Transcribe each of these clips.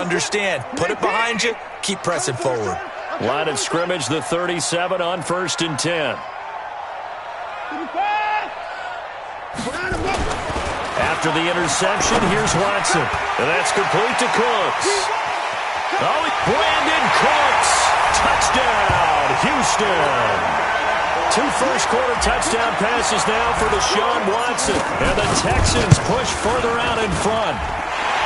understand. Put it behind you, keep pressing forward. Line of scrimmage, the 37 on 1st and 10. After the interception, here's Watson. And that's complete to Cooks. Oh, Brandon Cooks. Touchdown, Houston. 2 first-quarter touchdown passes now for Deshaun Watson. And the Texans push further out in front.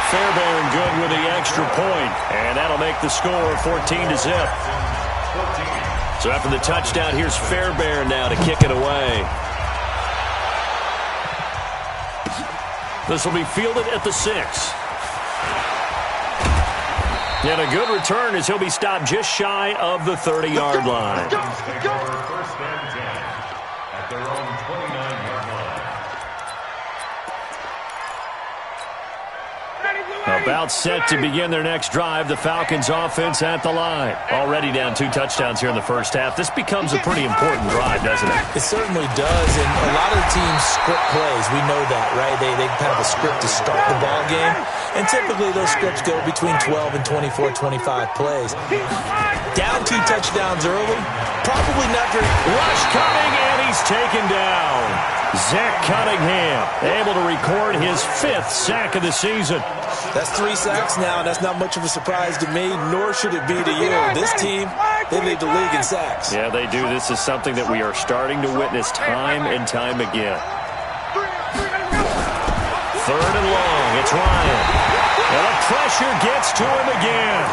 Fairbairn good with the extra point. And that'll make the score 14-0. So after the touchdown, here's Fairbairn now to kick it away. This will be fielded at the 6. And a good return as he'll be stopped just shy of the 30-yard line. First and 10 at their own 29-yard line. About set to begin their next drive. The Falcons offense at the line. Already down 2 touchdowns here in the first half. This becomes a pretty important drive, doesn't it? It certainly does, and a lot of the teams script plays. We know that, right? They have a script to start the ball game, and typically those scripts go between 12 and 24, 25 plays. Down 2 touchdowns early, probably not very... Rush coming, and he's taken down. Zach Cunningham able to record his 5th sack of the season. That's 3 sacks now, and that's not much of a surprise to me, nor should it be to you. This team, they lead the league in sacks. Yeah, they do. This is something that we are starting to witness time and time again. 3rd and long. It's Ryan. And the pressure gets to him again.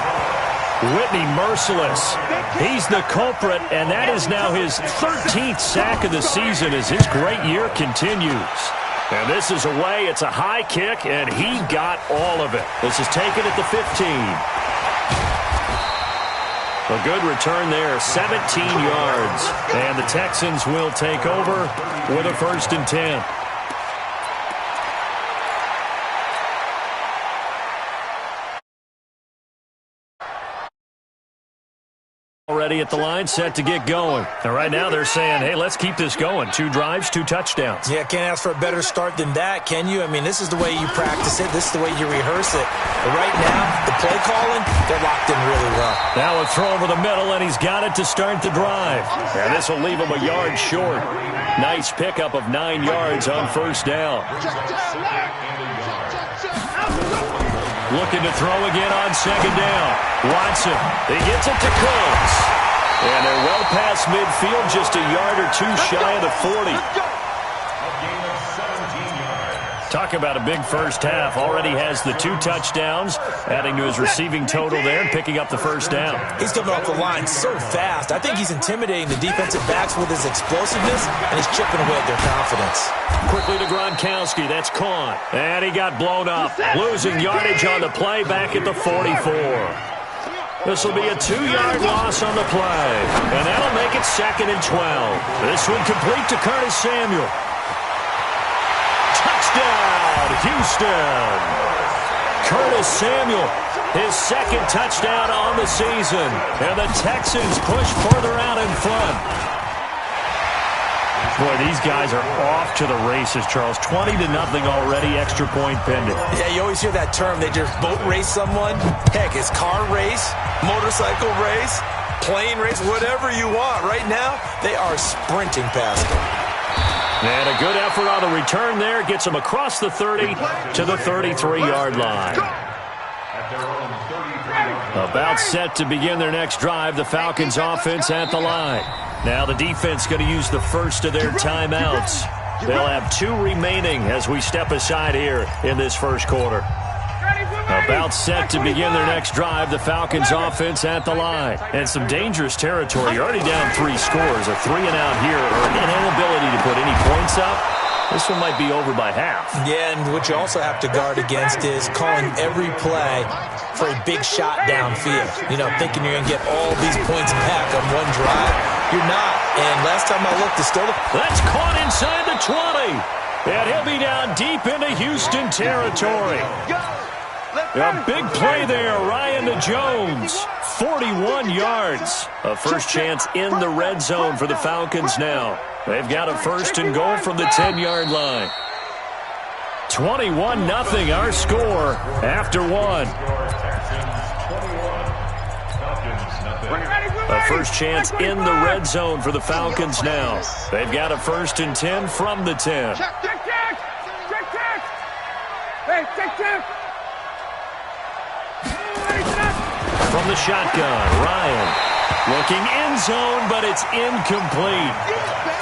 Whitney merciless. He's the culprit, and that is now his 13th sack of the season as his great year continues. And this is away. It's a high kick, and he got all of it. This is taken at the 15. A good return there, 17 yards. And the Texans will take over with a 1st and 10. Already at the line, set to get going. And right now they're saying, hey, let's keep this going. 2 drives, 2 touchdowns. Yeah, can't ask for a better start than that, can you? I mean, this is the way you practice it. This is the way you rehearse it. But right now, the play calling, they're locked in really well. Now a throw over the middle, and he's got it to start the drive. And this will leave him a yard short. Nice pickup of 9 yards on 1st down. Looking to throw again on 2nd down. Watson, he gets it to Cooks. And they're well past midfield, just a yard or 2 shy of the 40. Talk about a big first half. Already has the 2 touchdowns, adding to his receiving total there and picking up the 1st down. He's coming off the line so fast. I think he's intimidating the defensive backs with his explosiveness, and he's chipping away at their confidence. Quickly to Gronkowski. That's caught. And he got blown up. Losing yardage on the play back at the 44. This will be a 2-yard loss on the play. And that'll make it 2nd and 12. This one complete to Curtis Samuel. Touchdown, Houston. Curtis Samuel, his 2nd touchdown on the season. And the Texans push further out in front. Boy, these guys are off to the races, Charles. 20-0 already, extra point pending. Yeah, you always hear that term. They just boat race someone. Heck, it's car race, motorcycle race, plane race, whatever you want. Right now, they are sprinting past them. And a good effort on the return there. Gets them across the 30 to the 33-yard line. About set to begin their next drive. The Falcons offense at the line. Now the defense going to use the first of their timeouts. They'll have 2 remaining as we step aside here in this first quarter. About set to begin their next drive. The Falcons offense at the line. And some dangerous territory. You're already down 3 scores. A 3-and-out here, or an inability to put any points up. This one might be over by half. Yeah, and what you also have to guard against is calling every play for a big shot downfield. You know, thinking you're going to get all these points back on one drive. You're not. And last time I looked, it's still... That's caught inside the 20. And he'll be down deep into Houston territory. A big play there, Ryan to Jones. 41 yards. A first chance in the red zone for the Falcons now. They've got a 1st and goal from the 10-yard line. 21-0 our score after 1. first chance in the red zone for the Falcons now. They've got a 1st and 10 from the 10. Check. Hey, check. From the shotgun, Ryan looking end zone, but it's incomplete.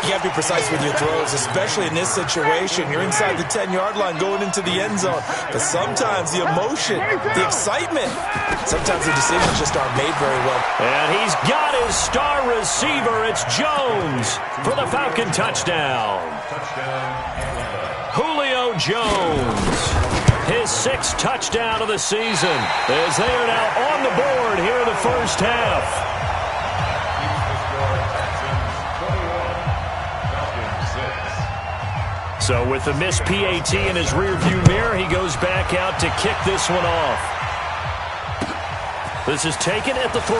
You got to be precise with your throws, especially in this situation. You're inside the 10-yard line going into the end zone. But sometimes the emotion, the excitement, sometimes the decisions just aren't made very well. And he's got his star receiver. It's Jones for the Falcon touchdown. Julio Jones. His 6th touchdown of the season as they are now on the board here in the first half. So with the missed PAT in his rearview mirror, he goes back out to kick this one off. This is taken at the 3.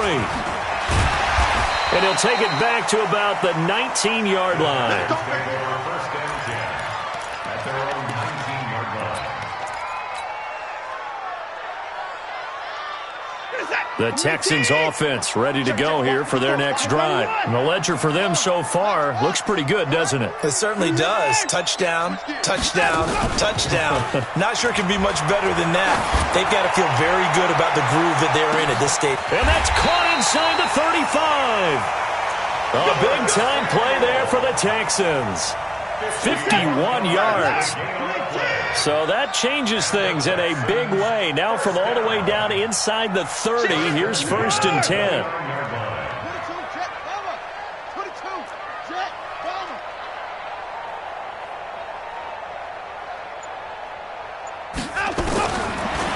And he'll take it back to about the 19-yard line. The Texans offense ready to go here for their next drive. And the ledger for them so far looks pretty good, doesn't it? It certainly does. Touchdown. Not sure it can be much better than that. They've got to feel very good about the groove that they're in at this stage. And that's caught inside the 35. A big-time play there for the Texans. 51 yards. So that changes things in a big way. Now from all the way down inside the 30, here's 1st and 10.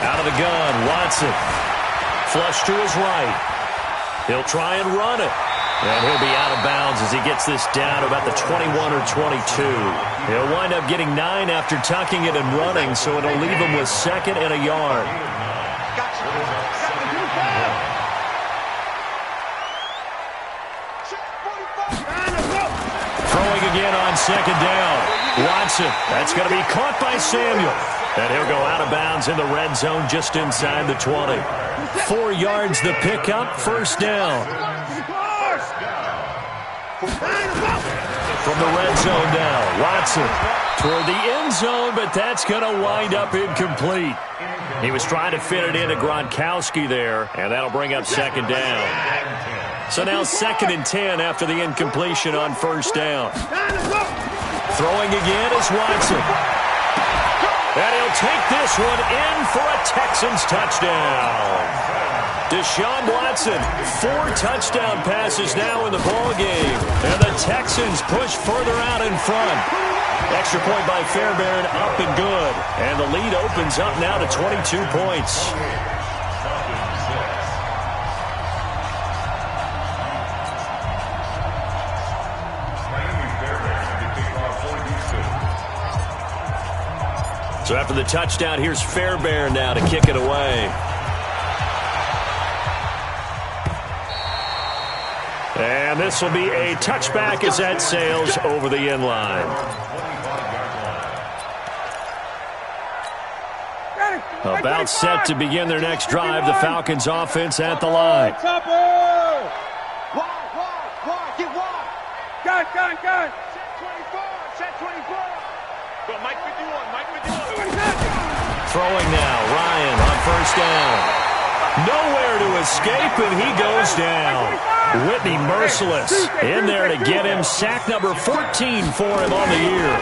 Out of the gun, Watson. Flush to his right. He'll try and run it. And he'll be out of bounds as he gets this down to about the 21 or 22. He'll wind up getting 9 after tucking it and running, so it'll leave him with 2nd and a yard. Throwing again on 2nd down. Watson, that's going to be caught by Samuel. And he'll go out of bounds in the red zone just inside the 20. 4 yards the pickup, 1st down. From the red zone now, Watson toward the end zone, but that's going to wind up incomplete. He was trying to fit it into Gronkowski there, and that'll bring up 2nd down. So now 2nd and 10 after the incompletion on 1st down. Throwing again is Watson. And he'll take this one in for a Texans touchdown. Deshaun Watson, 4 touchdown passes now in the ballgame. And the Texans push further out in front. Extra point by Fairbairn, up and good. And the lead opens up now to 22 points. So after the touchdown, here's Fairbairn now to kick it away. And this will be a touchback as that sails over the end line. About set to begin their next drive, the Falcons offense at the line. Gun. Set 24. Go, Mike with you on. Throwing now, Ryan on 1st down. Nowhere to escape, and he goes down. Whitney merciless in there to get him. Sack number 14 for him on the year.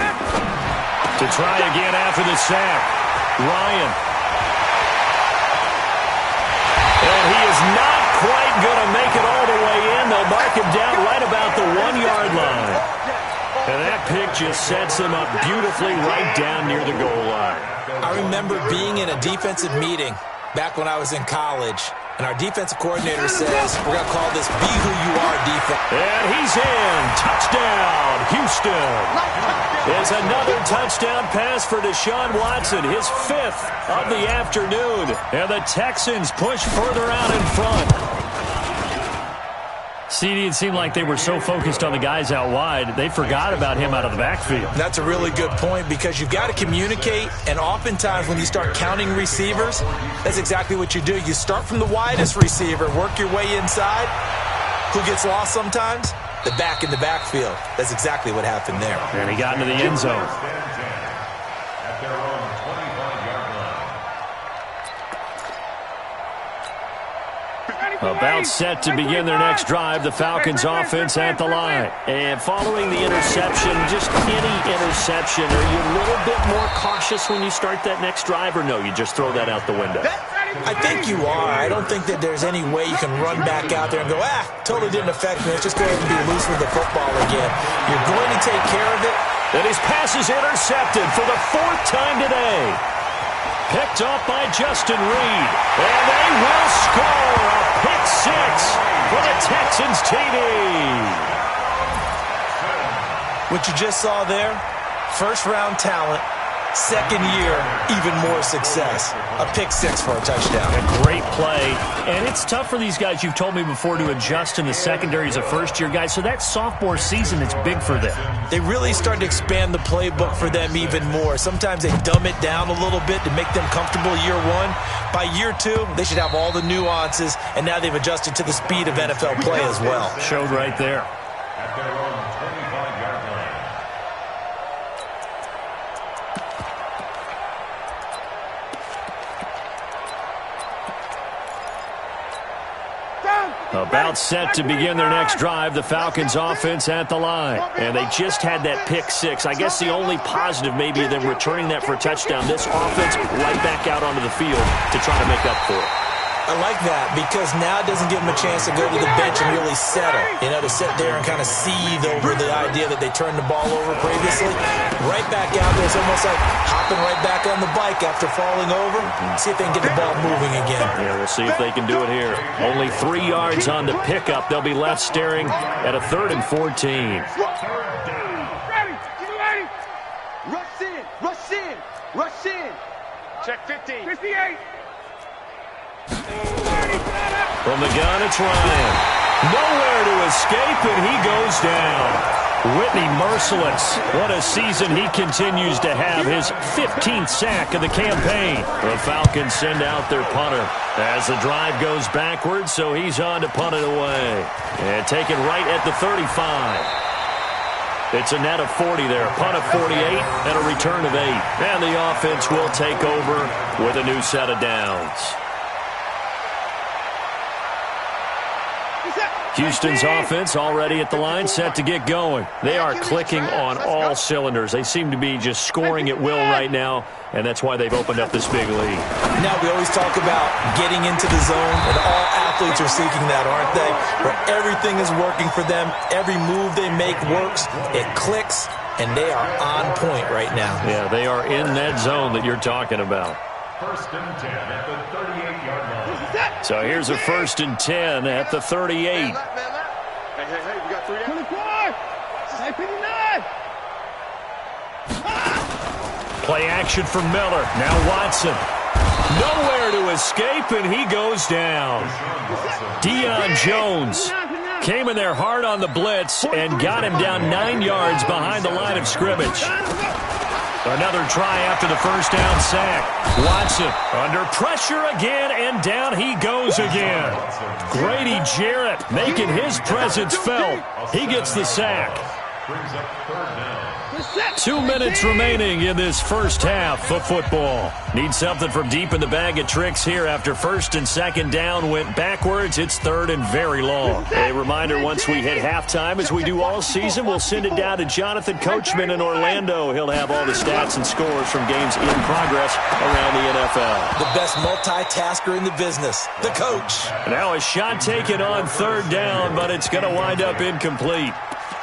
To try again after the sack, Ryan. And he is not quite going to make it all the way in. They'll mark him down right about the 1-yard line. And that pick just sets them up beautifully right down near the goal line. I remember being in a defensive meeting back when I was in college, and our defensive coordinator says, we're going to call this Be Who You Are defense. And he's in. Touchdown, Houston. It's another touchdown pass for Deshaun Watson, his 5th of the afternoon. And the Texans push further out in front. CD, it seemed like they were so focused on the guys out wide, they forgot about him out of the backfield. That's a really good point because you've got to communicate, and oftentimes when you start counting receivers, that's exactly what you do. You start from the widest receiver, work your way inside, Who gets lost sometimes? The back in the backfield. That's exactly what happened there. And he got into the end zone. At their own 25-yard line. About set to begin their next drive, the Falcons offense at the line. And following the interception, just any interception, are you a little bit more cautious when you start that next drive, or no, you just throw that out the window? I think you are. I don't think that there's any way you can run back out there and go, totally didn't affect me. Let's just go ahead and be loose with the football again. You're going to take care of it. And his pass is intercepted for the 4th time today. Picked off by Justin Reed. And they will score a pick six for the Texans TD. What you just saw there, first-round talent, second year, even more success. A pick six for a touchdown. A great play. And it's tough for these guys, you've told me before, to adjust in the secondary as a first-year guy. So that sophomore season, it's big for them. They really started to expand the playbook for them even more. Sometimes they dumb it down a little bit to make them comfortable year one. By year two, they should have all the nuances, and now they've adjusted to the speed of NFL play as well. Showed right there. At their own 25-yard line. About set to begin their next drive, the Falcons offense at the line. And they just had that pick six. I guess the only positive maybe of them returning that for a touchdown. This offense right back out onto the field to try to make up for it. I like that because now it doesn't give them a chance to go to the bench and really settle. You know, to sit there and kind of seethe over the idea that they turned the ball over previously. Right back out there, it's almost like hopping right back on the bike after falling over. See if they can get the ball moving again. Yeah, we'll see if they can do it here. Only 3 yards on the pickup. They'll be left staring at a 3rd and 14. Ready. Rush in. Rush in. Rush in. Check 15. 58. From the gun, it's Ryan. Nowhere to escape, and he goes down. Whitney merciless. What a season he continues to have. His 15th sack of the campaign. The Falcons send out their punter as the drive goes backwards, so he's on to punt it away. And taken right at the 35. It's a net of 40 there. Punt of 48 and a return of 8. And the offense will take over with a new set of downs. Houston's offense already at the line, set to get going. They are clicking on all cylinders. They seem to be just scoring at will right now, and that's why they've opened up this big lead. Now we always talk about getting into the zone, and all athletes are seeking that, aren't they? Where everything is working for them, every move they make works, it clicks, and they are on point right now. Yeah, they are in that zone that you're talking about. 1st and 10 at the 38-yard line. So here's a 1st and 10 at the 38. Hey, we got 3 down. 24. 59. Play action for Miller. Now Watson. Nowhere to escape, and he goes down. Deion Jones came in there hard on the blitz and got him down 9 yards behind the line of scrimmage. Another try after the first down sack. Watson under pressure again, and down he goes again. Grady Jarrett making his presence felt. He gets the sack. Brings up 3rd down. 2 minutes remaining in this first half of football. Need something from deep in the bag of tricks here after 1st and 2nd down went backwards. It's 3rd and very long. A reminder, once we hit halftime, as we do all season, we'll send it down to Jonathan Coachman in Orlando. He'll have all the stats and scores from games in progress around the NFL. The best multitasker in the business, the coach. Now a shot taken on 3rd down, but it's going to wind up incomplete.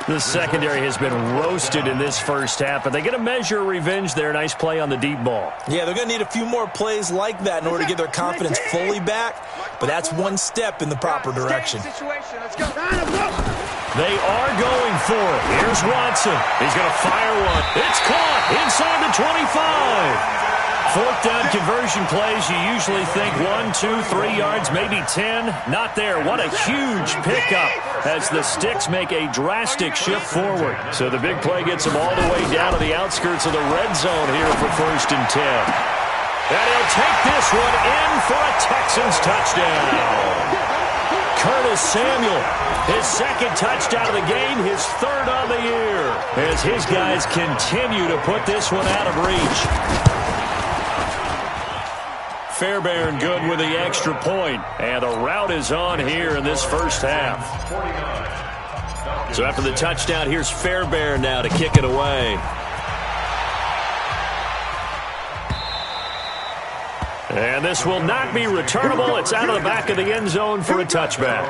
The secondary has been roasted in this first half, but they get a measure of revenge there. Nice play on the deep ball. Yeah, they're going to need a few more plays like that in order to get their confidence fully back, but that's one step in the proper direction. They are going for it. Here's Watson. He's going to fire one. It's caught inside the 25. 4th down conversion plays, you usually think 1, 2, 3 yards, maybe 10. Not there. What a huge pickup as the Sticks make a drastic shift forward. So the big play gets them all the way down to the outskirts of the red zone here for 1st and 10. And he'll take this one in for a Texans touchdown. Curtis Samuel, his second touchdown of the game, his third on the year, as his guys continue to put this one out of reach. Fairbairn good with the extra point, and the route is on here in this first half. So after the touchdown, here's Fairbairn now to kick it away. And this will not be returnable. It's out of the back of the end zone for a touchback.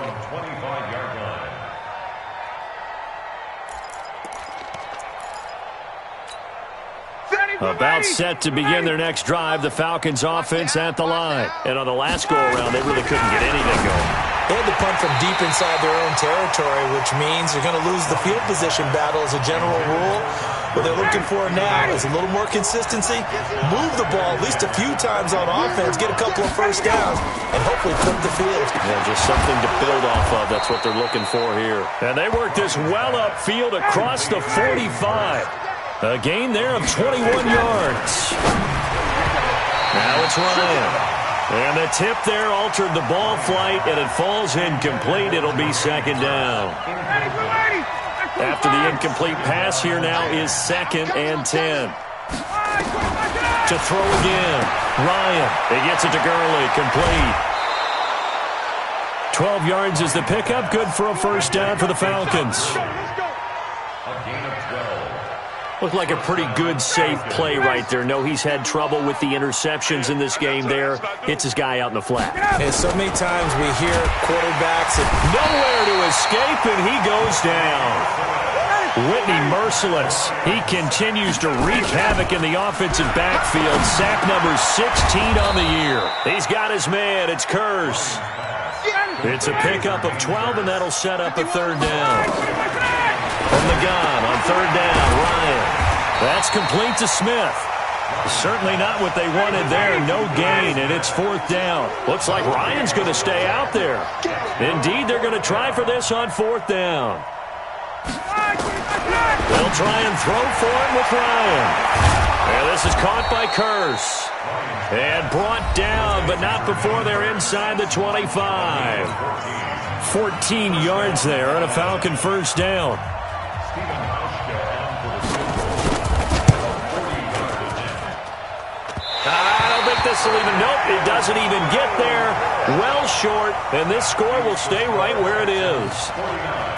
About set to begin their next drive, the Falcons offense at the line. And on the last go-around, they really couldn't get anything going. They had to punt from deep inside their own territory, which means they're going to lose the field position battle as a general rule. What they're looking for now is a little more consistency, move the ball at least a few times on offense, get a couple of first downs, and hopefully flip the field. Yeah, just something to build off of. That's what they're looking for here. And they work this well upfield across the 45. A gain there of 21 yards. Now it's Ryan. And the tip there altered the ball flight, and it falls incomplete. It'll be second down. After the incomplete pass, here now is 2nd and 10. To throw again. Ryan. He gets it to Gurley. Complete. 12 yards is the pickup. Good for a first down for the Falcons. Looked like a pretty good, safe play right there. No, he's had trouble with the interceptions in this game there. Hits his guy out in the flat. And so many times we hear quarterbacks nowhere to escape, and he goes down. Whitney merciless. He continues to wreak havoc in the offensive backfield. Sack number 16 on the year. He's got his man. It's Curse. It's a pickup of 12, and that'll set up a third down. From the gun on third down, Ryan. That's complete to Smith. Certainly not what they wanted there. No gain, and it's 4th down. Looks like Ryan's going to stay out there. Indeed, they're going to try for this on 4th down. They'll try and throw for it with Ryan. And this is caught by Curse. And brought down, but not before they're inside the 25. 14 yards there and a Falcon first down. This will even, nope, it doesn't even get there. Well short, and this score will stay right where it is.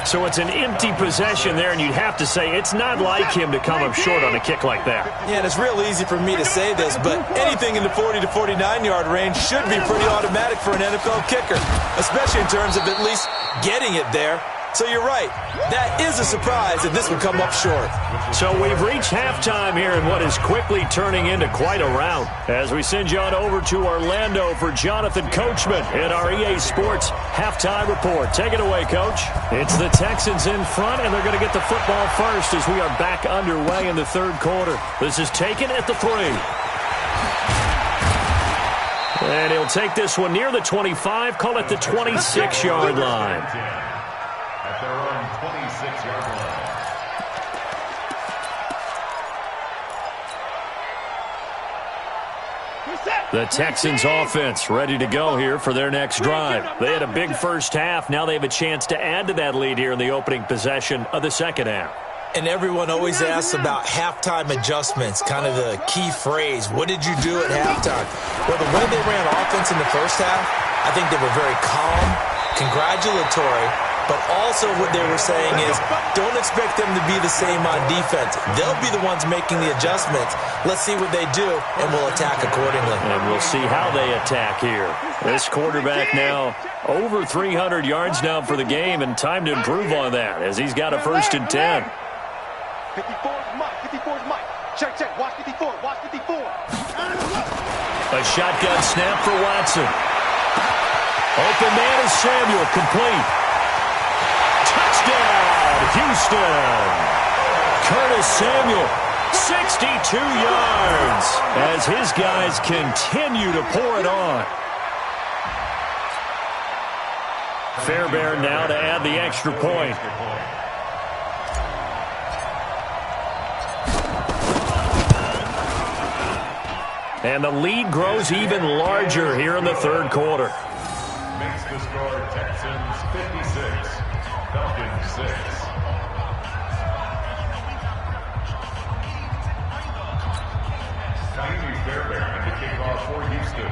So it's an empty possession there, and you'd have to say it's not like him to come up short on a kick like that. Yeah, and it's real easy for me to say this, but anything in the 40 to 49-yard range should be pretty automatic for an NFL kicker, especially in terms of at least getting it there. So you're right. That is a surprise that this would come up short. So we've reached halftime here in what is quickly turning into quite a rout. As we send you on over to Orlando for Jonathan Coachman in our EA Sports Halftime Report. Take it away, Coach. It's the Texans in front, and they're going to get the football first as we are back underway in the third quarter. This is taken at the 3. And he'll take this one near the 25, call it the 26-yard line. At their own 26-yard line. The Texans offense ready to go here for their next drive. They had a big first half. Now they have a chance to add to that lead here in the opening possession of the second half. And everyone always asks about halftime adjustments, kind of the key phrase. What did you do at halftime? Well, the way they ran offense in the first half, I think they were very calm, congratulatory, but also what they were saying is don't expect them to be the same on defense. They'll be the ones making the adjustments. Let's see what they do, and we'll attack accordingly. And we'll see how they attack here. This quarterback now over 300 yards now for the game, and time to improve on that as he's got a 1st and 10. 54's Mike. 54's Mike. Check, check. Watch 54. Watch 54. A shotgun snap for Watson. Open man is Samuel. Complete. Touchdown, Houston. Curtis Samuel, 62 yards as his guys continue to pour it on. Fairbairn now to add the extra point. And the lead grows even larger here in the third quarter. makes the score Texans 56, Falcons 6. Fairbairn to kick off for Houston.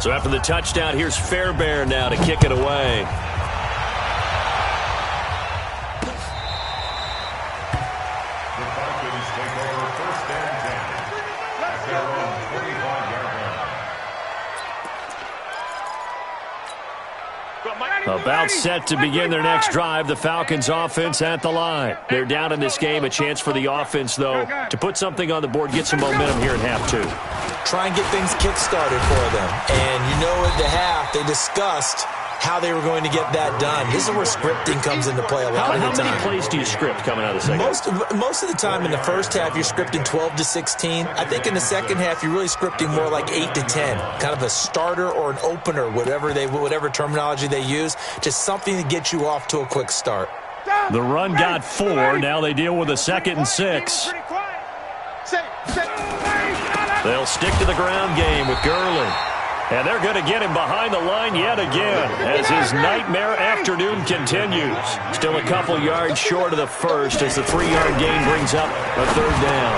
So after the touchdown, here's Fairbairn now to kick it away. The Falcons take over 1st and 10 at their own 25-yard line. About set to begin their next drive, the Falcons offense at the line. They're down in this game. A chance for the offense, though, to put something on the board, get some momentum here in half two. Try and get things kick-started for them. And you know at the half, they discussed how they were going to get that done. This is where scripting comes into play a lot of the time. How many plays do you script coming out of the second? Most of the time in the first half, you're scripting 12 to 16. I think in the second half, you're really scripting more like 8 to 10. Kind of a starter or an opener, whatever terminology they use. Just something to get you off to a quick start. The run got 4. Now they deal with a 2nd and 6. They'll stick to the ground game with Gurley. And they're going to get him behind the line yet again as his nightmare afternoon continues. Still a couple yards short of the first as the 3-yard gain brings up a 3rd down.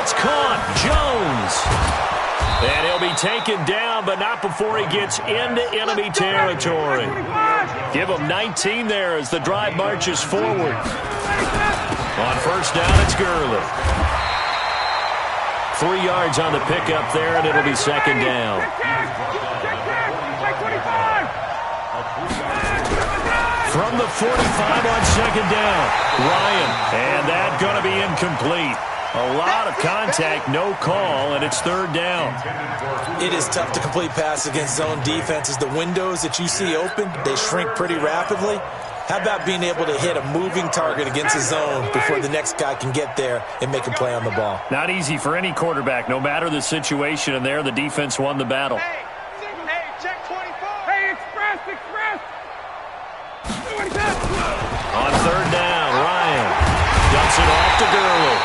It's caught. Jones. And he'll be taken down, but not before he gets into enemy territory. Give him 19 there as the drive marches forward. On 1st down, it's Gurley. 3 yards on the pickup there, and it'll be 2nd down. From the 45 on 2nd down, Ryan, and that's going to be incomplete. A lot of contact, no call, and it's 3rd down. It is tough to complete pass against zone defenses. The windows that you see open, they shrink pretty rapidly. How about being able to hit a moving target against a zone before the next guy can get there and make a play on the ball? Not easy for any quarterback, no matter the situation, and there the defense won the battle. Hey, check 24. Hey, express. On 3rd down, Ryan dumps it off to Gurley.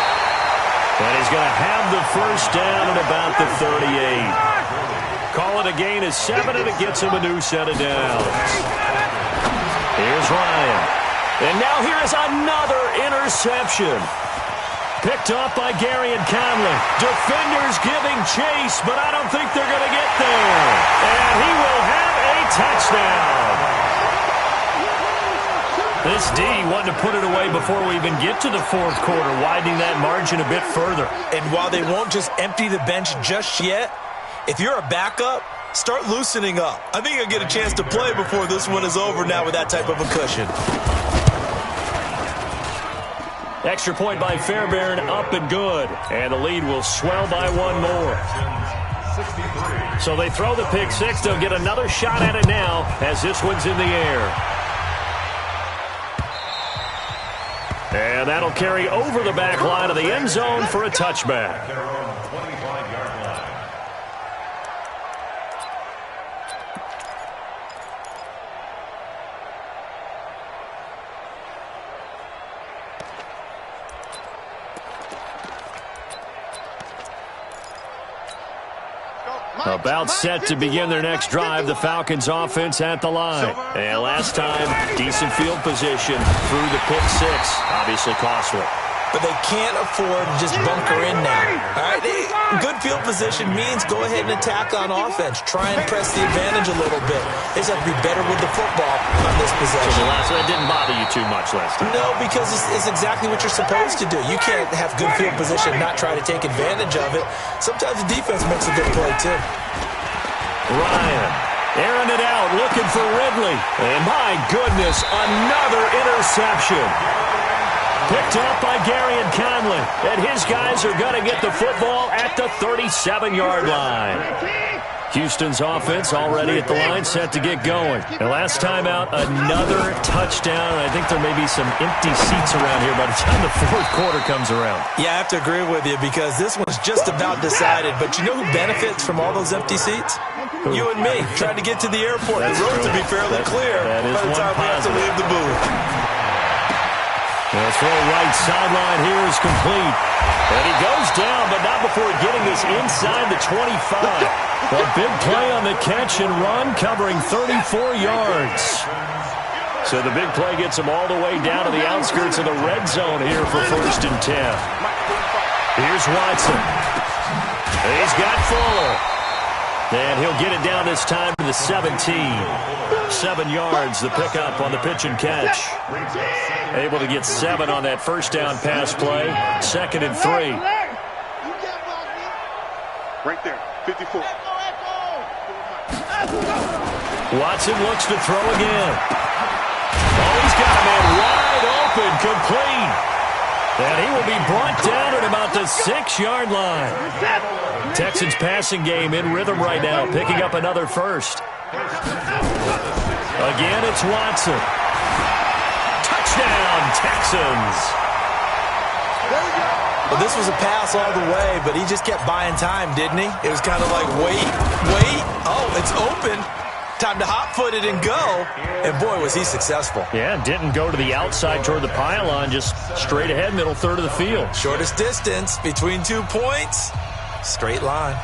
And he's going to have the 1st down at about the 38. Call it a gain of 7, and it gets him a new set of downs. Here's Ryan. And now here is another interception. Picked off by Gary and Conley. Defenders giving chase, but I don't think they're going to get there. And he will have a touchdown. This D wanted to put it away before we even get to the 4th quarter, widening that margin a bit further. And while they won't just empty the bench just yet, if you're a backup, start loosening up. I think you'll get a chance to play before this one is over now with that type of a cushion. Extra point by Fairbairn, up and good. And the lead will swell by 1 more. So they throw the pick 6. They'll get another shot at it now as this one's in the air. And that'll carry over the back line of the end zone for a touchback. Their own 25-yard line. About set to begin their next drive, the Falcons offense at the line. And last time, decent field position through the pick 6. Obviously costly. But they can't afford to just bunker in now. All right, good field position means go ahead and attack on offense. Try and press the advantage a little bit. They just have to be better with the football on this possession. So that didn't bother you too much last time? No, because it's exactly what you're supposed to do. You can't have good field position and not try to take advantage of it. Sometimes the defense makes a good play, too. Ryan airing it out, looking for Ridley. And my goodness, another interception. Picked up by Gary and Conley. And his guys are going to get the football at the 37-yard line. Houston's offense already at the line, set to get going. And last time out, another touchdown. I think there may be some empty seats around here by the time the 4th quarter comes around. Yeah, I have to agree with you because this one's just about decided. But you know who benefits from all those empty seats? You and me, trying to get to the airport. The road to be fairly clear by the time we have to leave the booth. The throw right sideline here is complete. And he goes down, but not before getting this inside the 25. A big play on the catch and run, covering 34 yards. So the big play gets him all the way down to the outskirts of the red zone here for 1st and 10. Here's Watson. He's got Fuller. And he'll get it down this time to the 17. 7 yards, the pickup on the pitch and catch. Able to get 7 on that first down pass play. 2nd and 3. Right there, 54. Watson looks to throw again. Oh, he's got a man wide open, complete. And he will be brought down at about the 6-yard line. Texans passing game in rhythm right now, picking up another first. Again, it's Watson. Touchdown, Texans. Well, this was a pass all the way, but he just kept buying time, didn't he? It was kind of like, wait. Oh, it's open. Time to hot-foot it and go. And, boy, was he successful. Yeah, didn't go to the outside toward the pylon, just straight ahead, middle third of the field. Shortest distance between 2 points. Straight line.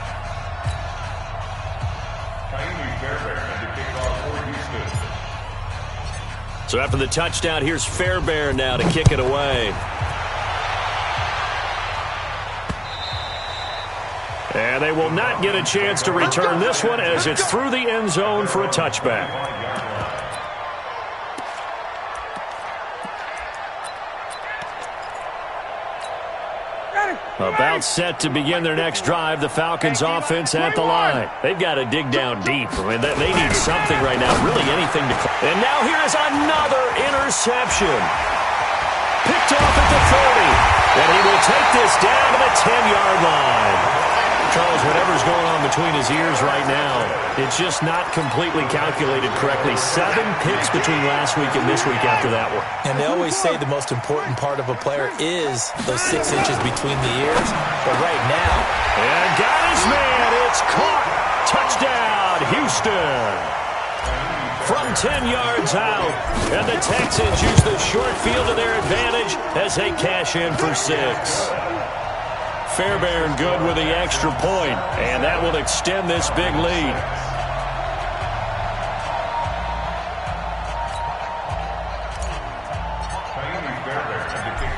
So after the touchdown, here's Fairbairn now to kick it away. And they will not get a chance to return this one as it's through the end zone for a touchback. About set to begin their next drive, the Falcons offense at the line. They've got to dig down deep. I mean, they need something right now, really anything to... And now here is another interception. Picked off at the 30. And he will take this down to the 10-yard line. Charles, whatever's going on between his ears right now, it's just not completely calculated correctly. 7 picks between last week and this week after that one. And they always say the most important part of a player is those 6 inches between the ears. But right now... And got his man. It's caught. Touchdown, Houston. From 10 yards out. And the Texans use the short field to their advantage as they cash in for 6. Fairbairn good with the extra point, and that will extend this big lead.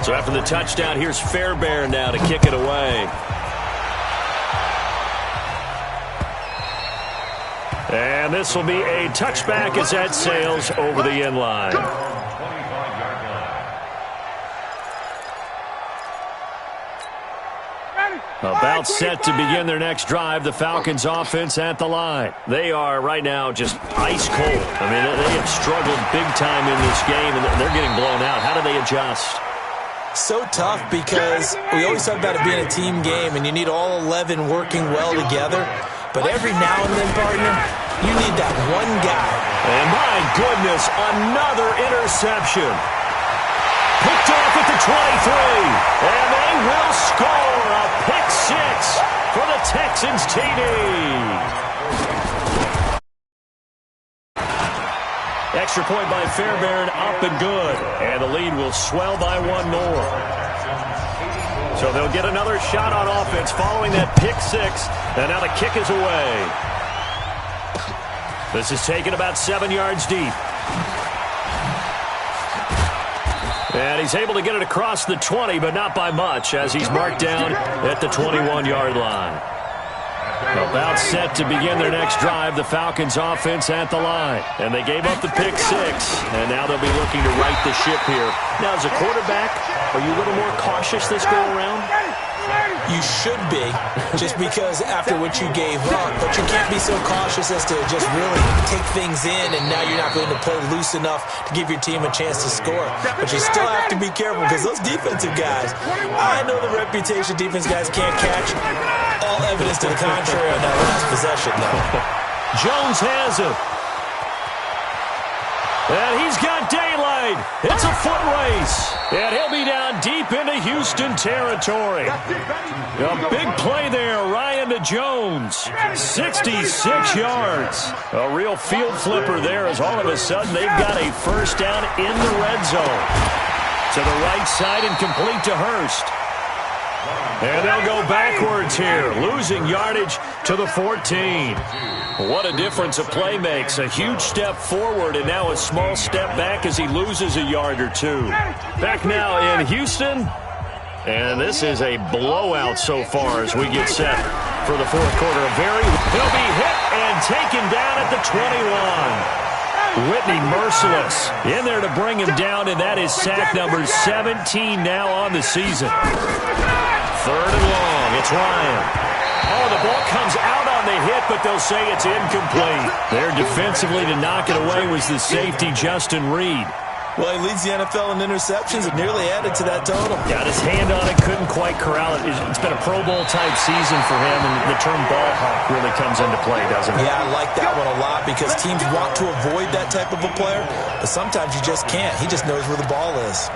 So after the touchdown, here's Fairbairn now to kick it away. And this will be a touchback as that sails over the end line. About set to begin their next drive, the Falcons offense at the line. They are right now just ice cold. I mean, they have struggled big time in this game, and they're getting blown out. How do they adjust? So tough because we always talk about it being a team game, and you need all 11 working well together. But every now and then, partner, you need that one guy. And my goodness, another interception. Picked off at the 23, and they will score a pick 6 for the Texans TD. Extra point by Fairbairn, up and good, and the lead will swell by 1 more. So they'll get another shot on offense following that pick 6, and now the kick is away. This is taken about 7 yards deep. And he's able to get it across the 20, but not by much, as he's marked down at the 21-yard line. About set to begin their next drive, the Falcons offense at the line. And they gave up the pick 6, and now they'll be looking to right the ship here. Now, as a quarterback, are you a little more cautious this go-around? You should be, just because after what you gave up, but you can't be so cautious as to just really take things in, and now you're not going to play loose enough to give your team a chance to score. But you still have to be careful, because those defensive guys, I know the reputation defense guys can't catch. All evidence to the contrary on that last possession, though. Jones has it. And he's got daylight. It's a foot race. And he'll be down deep into Houston territory. A big play there, Ryan to Jones. 66 yards. A real field flipper there as all of a sudden they've got a first down in the red zone. To the right side and complete to Hurst. And they'll go backwards here, losing yardage to the 14. What a difference a play makes. A huge step forward and now a small step back as he loses a yard or two. Back now in Houston. And this is a blowout so far as we get set for the fourth quarter. He'll be hit and taken down at the 21. Whitney merciless in there to bring him down, and that is sack number 17 now on the season. Third and long, it's Ryan. Oh, the ball comes out on the hit, but they'll say it's incomplete. There defensively to knock it away was the safety, Justin Reed. Well, he leads the NFL in interceptions and nearly added to that total. Got his hand on it, couldn't quite corral it. It's been a Pro Bowl-type season for him, and the term ball hawk really comes into play, doesn't it? Yeah, I like that one a lot because teams want to avoid that type of a player, but sometimes you just can't. He just knows where the ball is.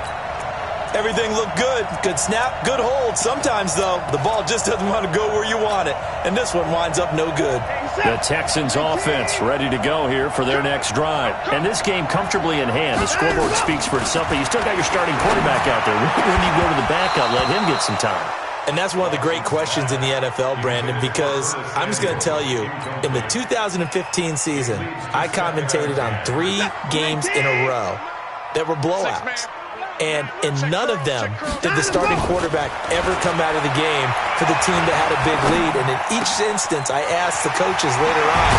Everything looked good. Good snap, good hold. Sometimes, though, the ball just doesn't want to go where you want it, and this one winds up no good. The Texans offense ready to go here for their next drive. And this game comfortably in hand. The scoreboard speaks for itself, but you still got your starting quarterback out there. When do you go to the backup? Let him get some time. And that's one of the great questions in the NFL, Brandon, because I'm just going to tell you, in the 2015 season, I commentated on 3 games in a row that were blowouts. And in none of them did the starting quarterback ever come out of the game for the team that had a big lead. And in each instance, I asked the coaches later on,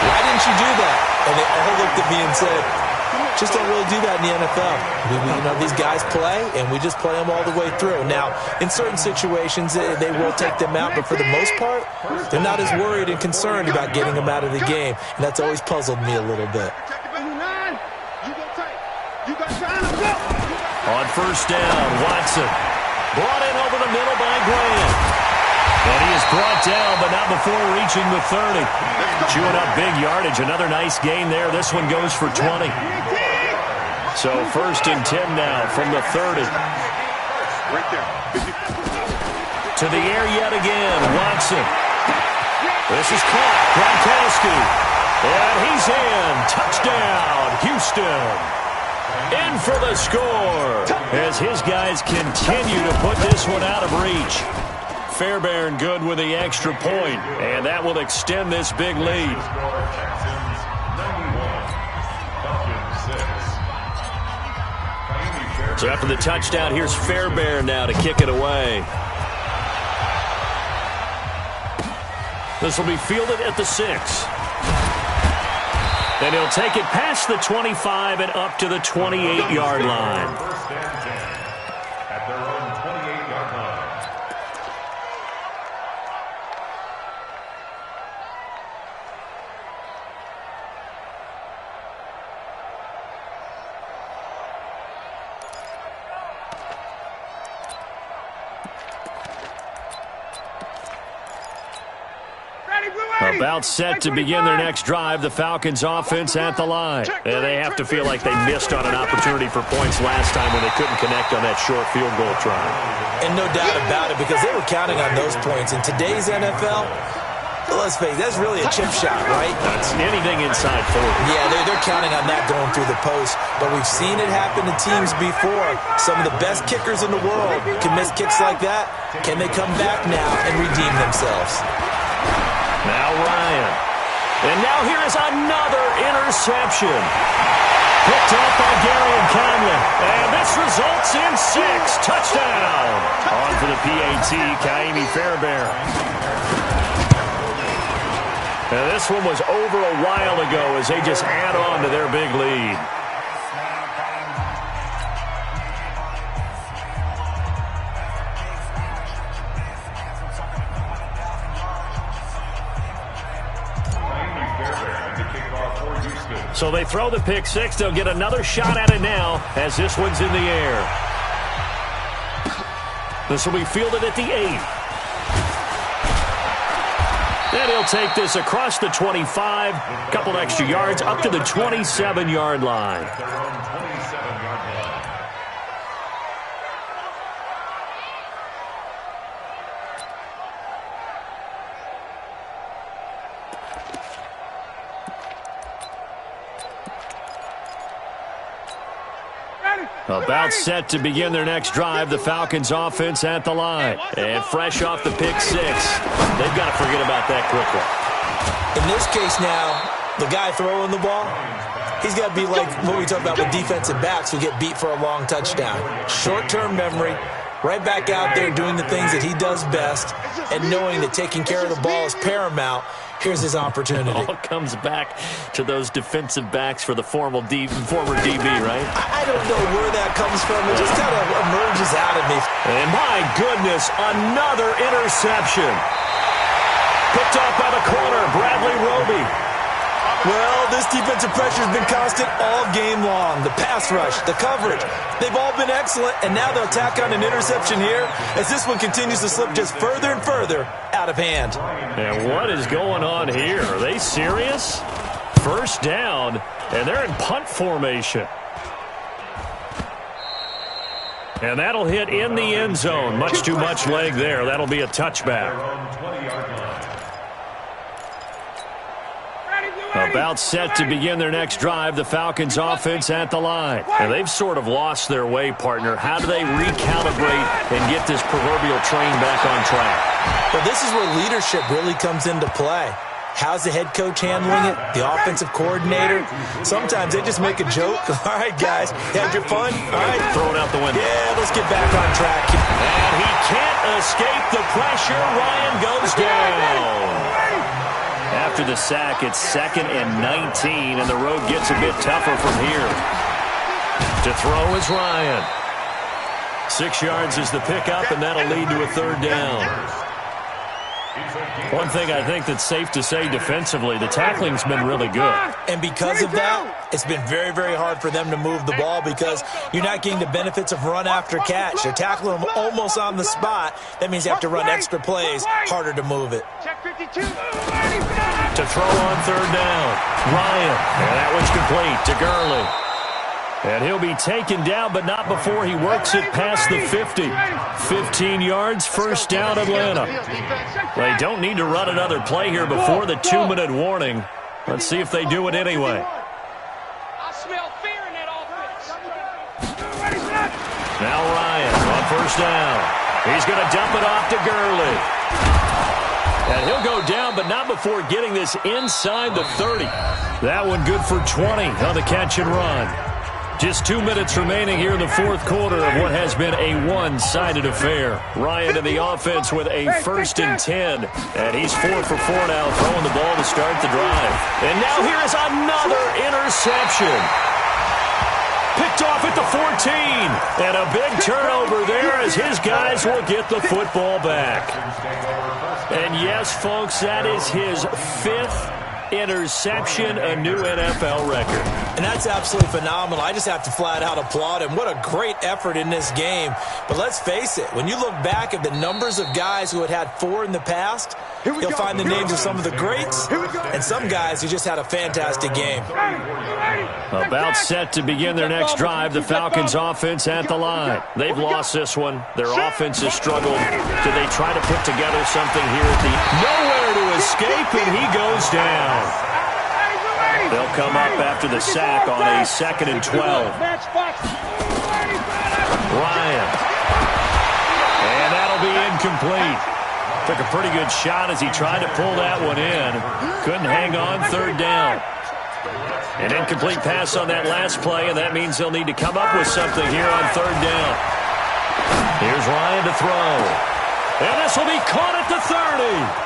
why didn't you do that? And they all looked at me and said, just don't really do that in the NFL. These guys play, and we just play them all the way through. Now, in certain situations, they will take them out, but for the most part, they're not as worried and concerned about getting them out of the game. And that's always puzzled me a little bit. On first down, Watson brought in over the middle by Graham. And he is brought down, but not before reaching the 30. Chewing up big yardage. Another nice gain there. This one goes for 20. So first and 10 now from the 30. To the air yet again, Watson. This is caught. Gronkowski. And he's in. Touchdown, Houston. In for the score as his guys continue to put this one out of reach. Fairbairn good with the extra point, and that will extend this big lead. So after the touchdown, here's Fairbairn now to kick it away. This will be fielded at the 6. And he'll take it past the 25 and up to the 28-yard line. First and 10 at their own 28-yard line. About set to begin their next drive, the Falcons offense at the line. And they have to feel like they missed on an opportunity for points last time when they couldn't connect on that short field goal try. And no doubt about it, because they were counting on those points. In today's NFL, let's face it, that's really a chip shot, right? That's anything inside 40. Yeah, they're counting on that going through the post. But we've seen it happen to teams before. Some of the best kickers in the world can miss kicks like that. Can they come back now and redeem themselves? Now Ryan. And now here is another interception. Picked off by Gary and Conley. And this results in 6. Touchdown. On for the PAT, Kaimi Fairbairn. Now this one was over a while ago as they just add on to their big lead. So they throw the pick 6. They'll get another shot at it now as this one's in the air. This will be fielded at the 8. And he'll take this across the 25. A couple extra yards up to the 27-yard line. About set to begin their next drive, the Falcons offense at the line. And fresh off the pick six, they've got to forget about that quickly. In this case now, the guy throwing the ball, he's got to be like what we talk about with defensive backs who get beat for a long touchdown. Short-term memory, right back out there doing the things that he does best, and knowing that taking care of the ball is paramount. Here's his opportunity. It all comes back to those defensive backs for the former DB, right? I don't know where that comes from. It just kind of emerges out of me. And my goodness, another interception. Picked off by the corner, Bradley Roby. Well, this defensive pressure has been constant all game long. The pass rush, the coverage, they've all been excellent, and now they'll tack on an interception here as this one continues to slip just further and further out of hand. And what is going on here? Are they serious? First down, and they're in punt formation. And that'll hit in the end zone. Much too much leg there. That'll be a touchback. About set to begin their next drive, the Falcons offense at the line. And they've sort of lost their way, partner. How do they recalibrate and get this proverbial train back on track? Well, this is where leadership really comes into play. How's the head coach handling it? The offensive coordinator? Sometimes they just make a joke. All right, guys, had your fun? All right. Throw it out the window. Yeah, let's get back on track. And he can't escape the pressure. Ryan goes down. After the sack, it's 2nd and 19, and the road gets a bit tougher from here. To throw is Ryan. 6 yards is the pickup, and that'll lead to a 3rd down. One thing I think that's safe to say defensively, the tackling's been really good. And because of that, it's been very, very hard for them to move the ball because you're not getting the benefits of run after catch. They're tackling them almost on the spot. That means you have to run extra plays, harder to move it. To throw on 3rd down, Ryan. And that one's complete to Gurley. And he'll be taken down, but not before he works it past the 50. 15 yards, first down, Atlanta. They don't need to run another play here before the 2-minute warning. Let's see if they do it anyway. I smell fear in that offense. Now Ryan on first down. He's going to dump it off to Gurley. And he'll go down, but not before getting this inside the 30. That one good for 20 on the catch and run. Just 2 minutes remaining here in the 4th quarter of what has been a one-sided affair. Ryan in the offense with a 1st and 10. And he's 4 for 4 now, throwing the ball to start the drive. And now here is another interception. Picked off at the 14. And a big turnover there as his guys will get the football back. And yes, folks, that is his 5th interception, a new NFL record. And that's absolutely phenomenal. I just have to flat out applaud him. What a great effort in this game. But let's face it, when you look back at the numbers of guys who had 4 in the past, you'll find the names of some of the greats and some guys who just had a fantastic game. About set to begin their next drive, the Falcons offense at the line. They've lost this one. Their offense has struggled. Do they try to put together something here at the nowhere to escape, and he goes down. They'll come up after the sack on a 2nd and 12. Ryan. And that'll be incomplete. Took a pretty good shot as he tried to pull that one in. Couldn't hang on, 3rd down. An incomplete pass on that last play, and that means they'll need to come up with something here on 3rd down. Here's Ryan to throw. And this will be caught at the 30.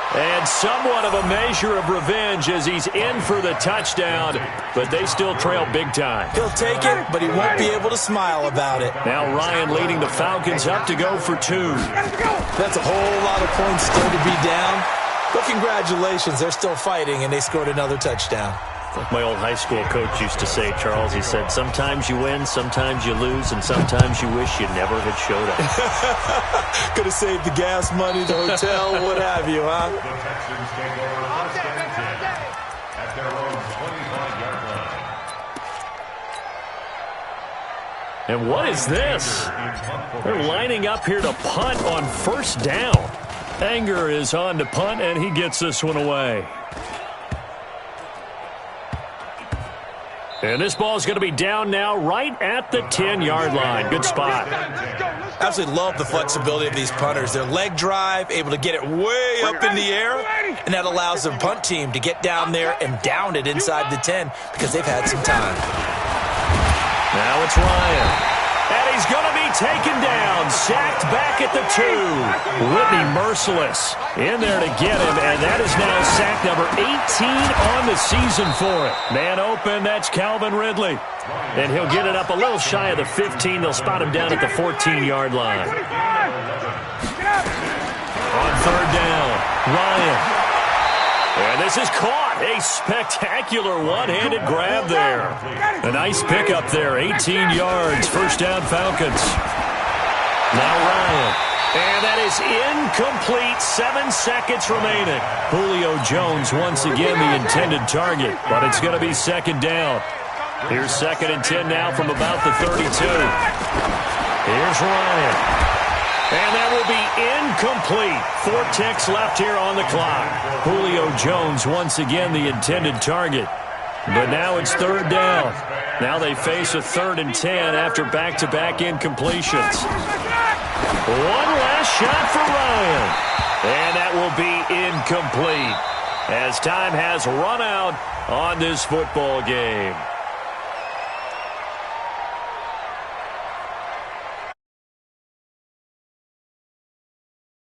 And somewhat of a measure of revenge as he's in for the touchdown, but they still trail big time. He'll take it, but he won't be able to smile about it. Now Ryan leading the Falcons up to go for 2. That's a whole lot of points still to be down. But congratulations, they're still fighting, and they scored another touchdown. Like my old high school coach used to say, Charles, he said, sometimes you win, sometimes you lose, and sometimes you wish you never had showed up. Could have saved the gas money, the hotel, what have you, huh? The Texans take over first and 10 at their own 25-yard line. And what is this? They're lining up here to punt on first down. Anger is on to punt, and he gets this one away. And this ball is going to be down now right at the 10-yard line. Good spot. Absolutely love the flexibility of these punters. Their leg drive, able to get it way up in the air, and that allows the punt team to get down there and down it inside the 10 because they've had some time. Now it's Ryan. And he's going to be taken down, sacked back at the 2. Whitney merciless in there to get him, and that is now sack number 18 on the season for it. Man open, that's Calvin Ridley. And he'll get it up a little shy of the 15. They'll spot him down at the 14-yard line. On third down, Ryan. And this is caught. A spectacular one-handed grab there. A nice pickup there. 18 yards. First down, Falcons. Now Ryan. And that is incomplete. 7 seconds remaining. Julio Jones once again the intended target. But it's going to be second down. Here's 2nd and 10 now from about the 32. Here's Ryan. And that will be incomplete. 4 ticks left here on the clock. Julio Jones once again the intended target. But now it's third down. Now they face a 3rd and 10 after back-to-back incompletions. One last shot for Ryan. And that will be incomplete as time has run out on this football game.